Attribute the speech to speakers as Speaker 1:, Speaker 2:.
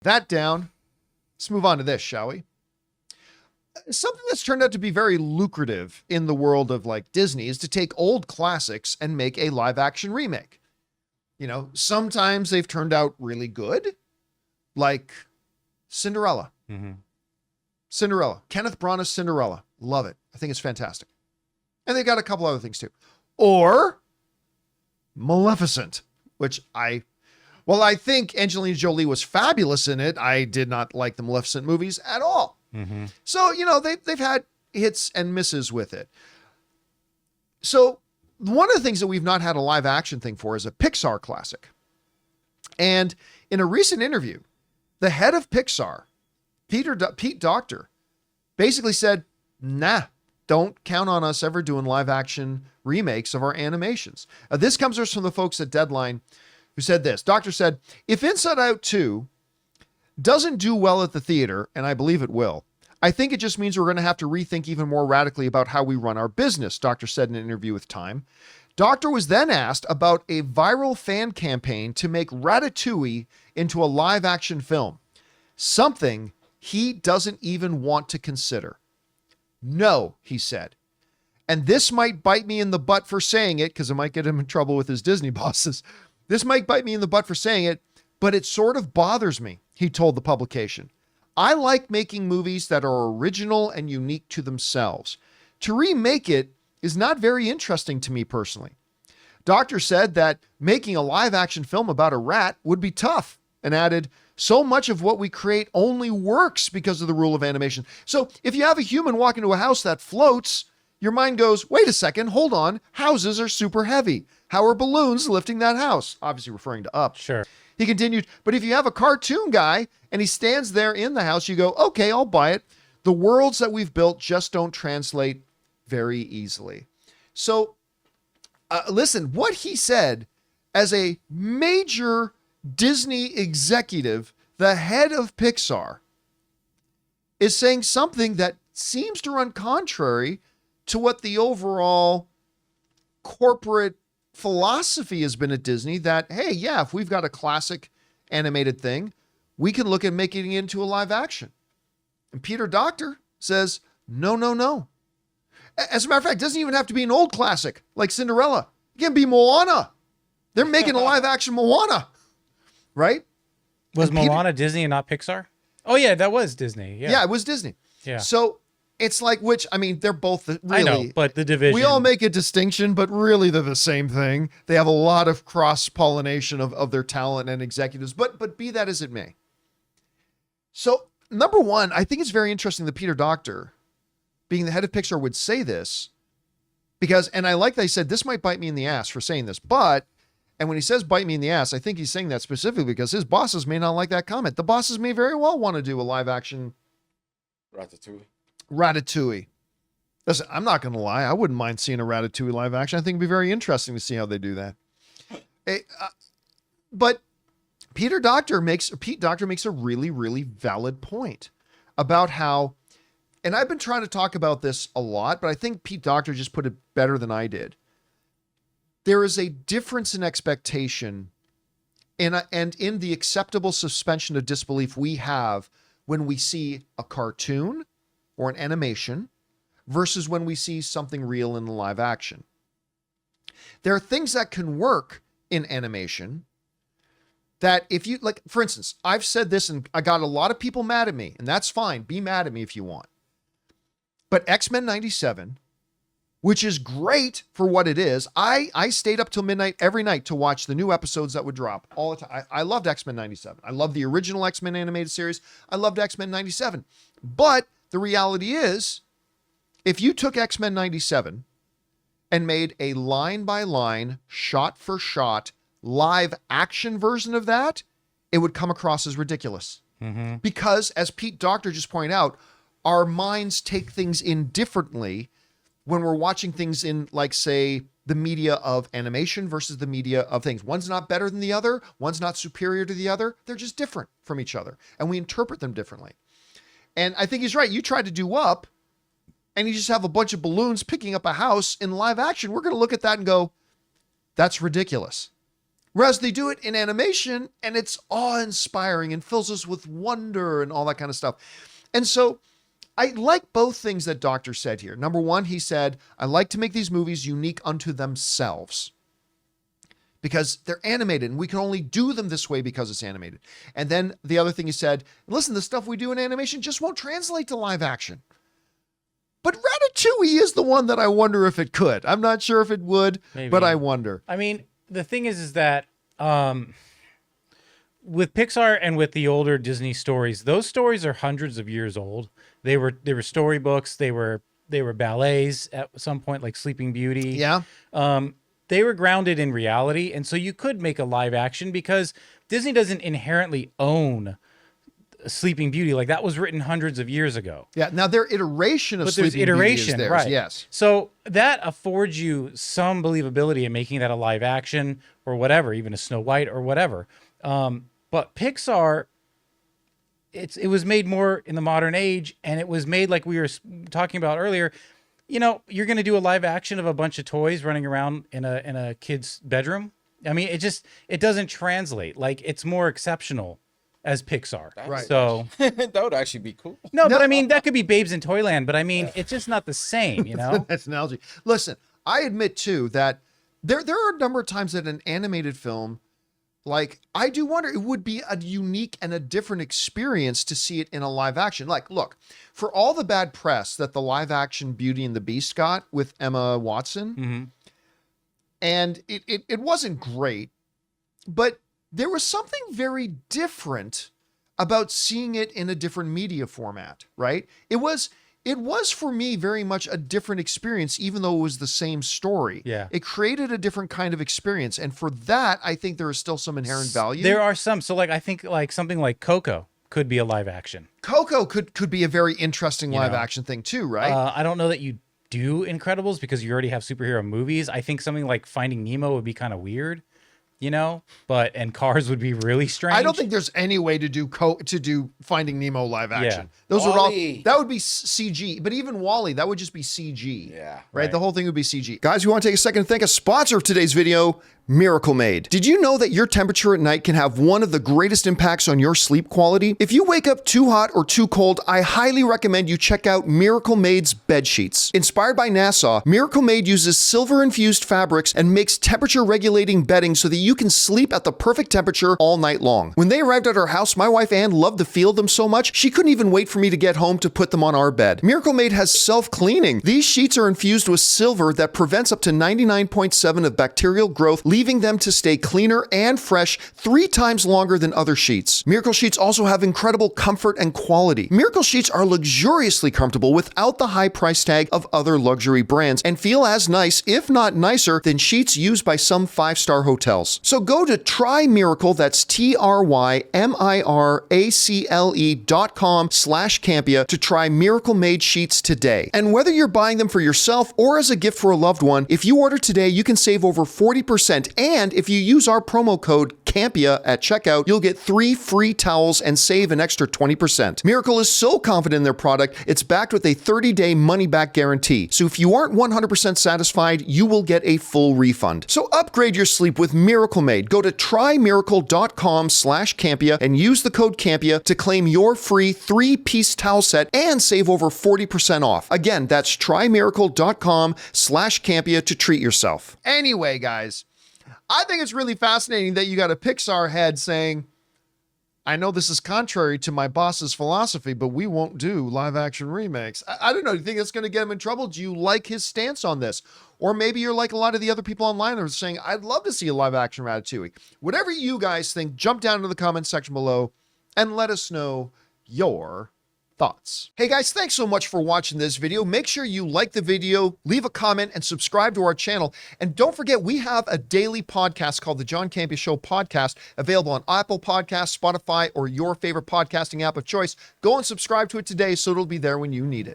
Speaker 1: That down. Let's move on to this, shall we? Something that's turned out to be very lucrative in the world of like Disney is to take old classics and make a live action remake. You know, sometimes they've turned out really good, like Cinderella.
Speaker 2: Mm-hmm.
Speaker 1: Cinderella. Kenneth Branagh's Cinderella. Love it. I think it's fantastic. And they got a couple other things too. Or Maleficent, which I think Angelina Jolie was fabulous in it. I did not like the Maleficent movies at all.
Speaker 2: Mm-hmm.
Speaker 1: So, you know, they've had hits and misses with it. So one of the things that we've not had a live action thing for is a Pixar classic. And in a recent interview, the head of Pixar, Pete Docter, basically said, nah, don't count on us ever doing live action remakes of our animations. This comes from the folks at Deadline who said this. Docter said, if Inside Out 2 doesn't do well at the theater, and I believe it will, I think it just means we're going to have to rethink even more radically about how we run our business, Docter said in an interview with Time. Docter was then asked about a viral fan campaign to make Ratatouille into a live action film, something he doesn't even want to consider. No, he said. And this might bite me in the butt for saying it, because it might get him in trouble with his Disney bosses. This might bite me in the butt for saying it, but it sort of bothers me, he told the publication. I like making movies that are original and unique to themselves. To remake it is not very interesting to me personally. Docter said that making a live action film about a rat would be tough, and added, so much of what we create only works because of the rule of animation. So if you have a human walk into a house that floats, your mind goes, wait a second, hold on, houses are super heavy. How are balloons lifting that house? Obviously referring to Up.
Speaker 2: Sure.
Speaker 1: He continued, but if you have a cartoon guy and he stands there in the house, you go, okay, I'll buy it. The worlds that we've built just don't translate very easily. So listen, what he said as a major Disney executive, the head of Pixar, is saying something that seems to run contrary to what the overall corporate philosophy has been at Disney, that, hey, yeah, if we've got a classic animated thing, we can look at making it into a live action. And Peter Docter says, no, no, no. As a matter of fact, it doesn't even have to be an old classic like Cinderella. It can be Moana. They're making a live action Moana. Right?
Speaker 2: Was Moana Disney and not Pixar? Oh, yeah, that was Disney.
Speaker 1: Yeah, it was Disney.
Speaker 2: Yeah.
Speaker 1: So it's like, which, I mean, they're both really.
Speaker 2: I know, but the division.
Speaker 1: We all make a distinction, but really they're the same thing. They have a lot of cross-pollination of their talent and executives, but be that as it may. So, number one, I think it's very interesting that Peter Docter, being the head of Pixar, would say this because, and I like that he said, this might bite me in the ass for saying this, but. And when he says bite me in the ass, I think he's saying that specifically because his bosses may not like that comment. The bosses may very well want to do a live action Ratatouille. Listen, I'm not going to lie. I wouldn't mind seeing a Ratatouille live action. I think it'd be very interesting to see how they do that. But Pete Docter makes a really, really valid point about how, and I've been trying to talk about this a lot, but I think Pete Docter just put it better than I did. There is a difference in expectation and in the acceptable suspension of disbelief we have when we see a cartoon or an animation versus when we see something real in live action. There are things that can work in animation that if you, like, for instance, I've said this and I got a lot of people mad at me, and that's fine. Be mad at me if you want. But X-Men 97, which is great for what it is. I stayed up till midnight every night to watch the new episodes that would drop all the time. I loved X-Men 97. I loved the original X-Men animated series. I loved X-Men 97. But the reality is, if you took X-Men 97 and made a line-by-line, shot-for-shot, live action version of that, it would come across as ridiculous.
Speaker 2: Mm-hmm.
Speaker 1: Because, as Pete Docter just pointed out, our minds take things in differently when we're watching things in, like, say, the media of animation versus the media of things. One's not better than the other. One's not superior to the other. They're just different from each other. And we interpret them differently. And I think he's right. You try to do Up, and you just have a bunch of balloons picking up a house in live action. We're going to look at that and go, that's ridiculous. Whereas they do it in animation and it's awe-inspiring and fills us with wonder and all that kind of stuff. And so I like both things that Docter said here. Number one, he said, I like to make these movies unique unto themselves because they're animated and we can only do them this way because it's animated. And then the other thing he said, listen, the stuff we do in animation just won't translate to live action. But Ratatouille is the one that I wonder if it could. I'm not sure if it would, but I wonder.
Speaker 2: I mean, the thing is that with Pixar and with the older Disney stories, those stories are hundreds of years old. They were storybooks. They were ballets at some point, like Sleeping Beauty.
Speaker 1: Yeah.
Speaker 2: They were grounded in reality, and so you could make a live action because Disney doesn't inherently own Sleeping Beauty. Like, that was written hundreds of years ago.
Speaker 1: Yeah. Now their iteration of
Speaker 2: But there's
Speaker 1: Sleeping Beauty is
Speaker 2: iteration,
Speaker 1: theirs.
Speaker 2: right?
Speaker 1: Yes.
Speaker 2: So that affords you some believability in making that a live action or whatever, even a Snow White or whatever. But Pixar, it was made more in the modern age, and it was made like we were talking about earlier. You know, you're going to do a live action of a bunch of toys running around in a kid's bedroom. I mean, it doesn't translate. Like, it's more exceptional as Pixar.
Speaker 1: Right.
Speaker 2: So
Speaker 3: That would actually be cool.
Speaker 2: no, but I mean, that could be Babes in Toyland, but I mean, it's just not the same, you know?
Speaker 1: That's an analogy. Listen, I admit too that there are a number of times that an animated film, like, I do wonder, it would be a unique and a different experience to see it in a live action. Like, look, for all the bad press that the live action Beauty and the Beast got with Emma Watson, and it wasn't great, but there was something very different about seeing it in a different media format, right? It was for me very much a different experience, even though it was the same story.
Speaker 2: Yeah.
Speaker 1: It created a different kind of experience. And for that, I think there is still some inherent value.
Speaker 2: There are some. So, like, I think like something like Coco could be a live action.
Speaker 1: Coco could be a very interesting live action thing too, right?
Speaker 2: I don't know that you do Incredibles because you already have superhero movies. I think something like Finding Nemo would be kind of weird, you know, and Cars would be really strange.
Speaker 1: I don't think there's any way to do Finding Nemo live action.
Speaker 2: Yeah.
Speaker 1: Those would all,
Speaker 3: WALL-E.
Speaker 1: that would be CG, but even WALL-E, that would just be CG.
Speaker 3: Yeah.
Speaker 1: Right? The whole thing would be CG. Guys, we want to take a second to thank a sponsor of today's video, Miracle Made. Did you know that your temperature at night can have one of the greatest impacts on your sleep quality? If you wake up too hot or too cold, I highly recommend you check out Miracle Made's bed sheets. Inspired by NASA, Miracle Made uses silver-infused fabrics and makes temperature-regulating bedding so that you can sleep at the perfect temperature all night long. When they arrived at our house, my wife Ann loved the feel of them so much, she couldn't even wait for me to get home to put them on our bed. Miracle Made has self-cleaning. These sheets are infused with silver that prevents up to 99.7% of bacterial growth, leaving them to stay cleaner and fresh 3 times longer than other sheets. Miracle Sheets also have incredible comfort and quality. Miracle Sheets are luxuriously comfortable without the high price tag of other luxury brands and feel as nice, if not nicer, than sheets used by some 5-star hotels. So go to TryMiracle, that's TryMiracle.com/Campea to try Miracle Made sheets today. And whether you're buying them for yourself or as a gift for a loved one, if you order today, you can save over 40%. And if you use our promo code Campea at checkout, you'll get 3 free towels and save an extra 20%. Miracle is so confident in their product, it's backed with a 30-day money-back guarantee. So if you aren't 100% satisfied, you will get a full refund. So upgrade your sleep with Miracle Made. Go to TryMiracle.com/Campea and use the code Campea to claim your free 3-piece towel set and save over 40% off. Again, that's TryMiracle.com/Campea to treat yourself. Anyway, guys, I think it's really fascinating that you got a Pixar head saying, I know this is contrary to my boss's philosophy, but we won't do live action remakes. I don't know. Do you think that's going to get him in trouble? Do you like his stance on this? Or maybe you're like a lot of the other people online that are saying, I'd love to see a live action Ratatouille. Whatever you guys think, jump down into the comment section below and let us know your thoughts. Hey guys, thanks so much for watching this video. Make sure you like the video, leave a comment, and subscribe to our channel. And don't forget, we have a daily podcast called the John Campea Show podcast, available on Apple Podcasts, Spotify, or your favorite podcasting app of choice. Go and subscribe to it today so it'll be there when you need it.